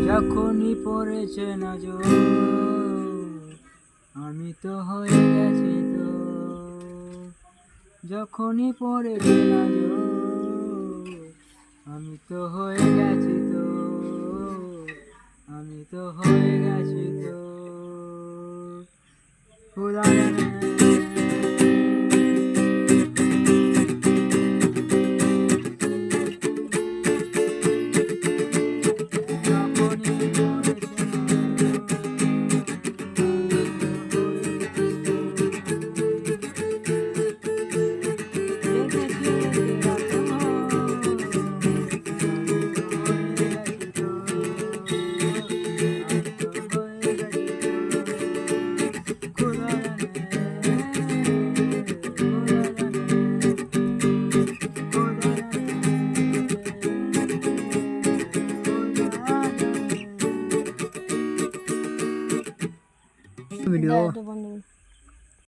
যখনই পড়েছে নজর আমি তো হয়ে গেছি তো, যখনই পড়েছে নজর আমি তো হয়ে গেছি তো, আমি তো হয়ে গেছি তো খোদা জানে। ভিডিও